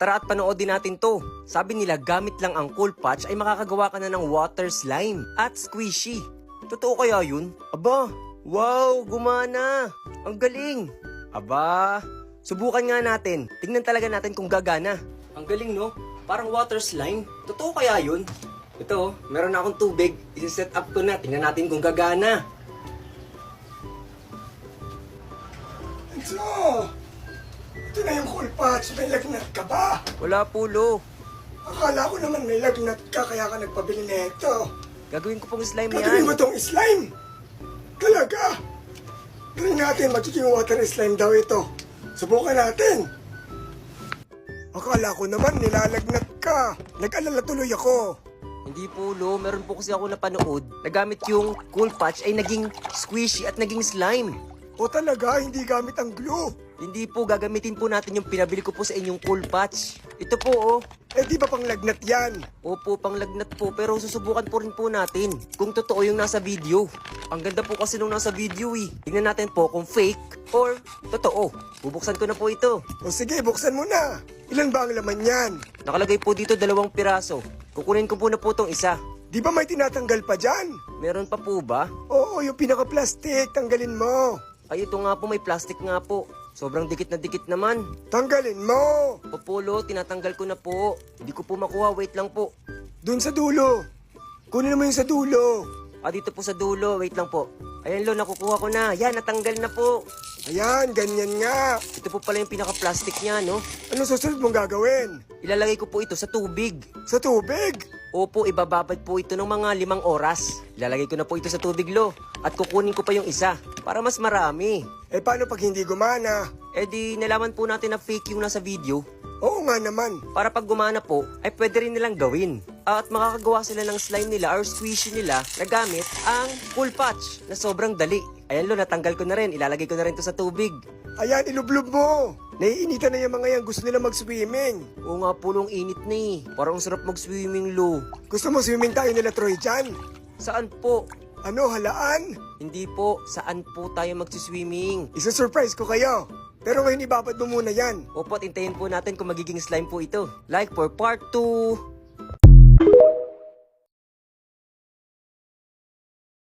Tara at panoodin natin to. Sabi nila gamit lang ang Cool Patch ay makakagawa ka na ng water slime at squishy. Totoo kaya yun? Aba, wow, gumana. Ang galing. Aba, subukan nga natin. Tingnan talaga natin kung gagana. Ang galing no? Parang water slime. Totoo kaya yun? Ito, meron na akong tubig. Isi-set up ko na. Tingnan natin kung gagana. So, ito na yung Cool Patch. May lagnat ka ba? Wala po, Lo. Akala ko naman may lagnat ka kaya ka nagpabili nito. Gagawin ko pong slime Gagawin yan. mo tong slime. Talaga. Gawin natin, magiging water slime daw ito. Subukan natin. Akala ko naman nilalagnat ka. Nag-alala tuloy ako. Hindi po, Lo. Meron po kasi ako napanood. Nagamit yung Cool Patch ay naging squishy at naging slime. O talaga, hindi gamit ang glue. Hindi po, gagamitin po natin yung pinabili ko po sa inyong Cool Patch. Ito po, oh. Eh di ba pang lagnat yan? Opo, panglagnat po, pero susubukan po rin po natin kung totoo yung nasa video. Ang ganda po kasi nung nasa video eh. Tingnan natin po kung fake or totoo. Bubuksan ko na po ito. O sige, buksan mo na. Ilan ba ang laman yan? Nakalagay po dito 2 piraso. Kukunin ko po na po tong isa. Di ba may tinatanggal pa dyan? Meron pa po ba? Oo, yung pinaka-plastic, tanggalin mo. Ay, ito nga po, may plastic nga po. Sobrang dikit na dikit naman. Tanggalin mo. Opo, Lo, tinatanggal ko na po. Hindi ko po makuha, wait lang po. Doon sa dulo. Kunin mo yung sa dulo. Dito po sa dulo, wait lang po. Ayan, Lo, nakukuha ko na. Yan, natanggal na po. Ayan, ganyan nga. Ito po pala yung pinaka-plastic niya, no? Ano susunod mong gagawin? Ilalagay ko po ito sa tubig. Sa tubig? Opo, ibababad po ito ng mga 5 oras. Ilalagay ko na po ito sa tubig, Lo. At kukunin ko pa yung isa para mas marami. Eh paano pag hindi gumana? Eh di, nalaman po natin na fake yung nasa video. Oo nga naman. Para pag gumana po, ay pwede rin nilang gawin. At makakagawa sila ng slime nila or squishy nila na gamit ang Cool Patch na sobrang dali. Ayan, Lo, natanggal ko na rin. Ilalagay ko na rin to sa tubig. Ayan, ilublob mo. Naiinitan na yung mga yan. Gusto nila mag-swimming. Oo nga po, Lo, ang init na eh. Parang sarap mag-swimming, Lo. Gusto mo swimming tayo nila Troy dyan? Saan po? Ano, halaan? Hindi po. Saan po tayo mag-swimming? Isa-surprise ko kayo. Pero ngayon ibabad mo muna yan. Opo, at hintayin po natin kung magiging slime po ito. Like for part 2.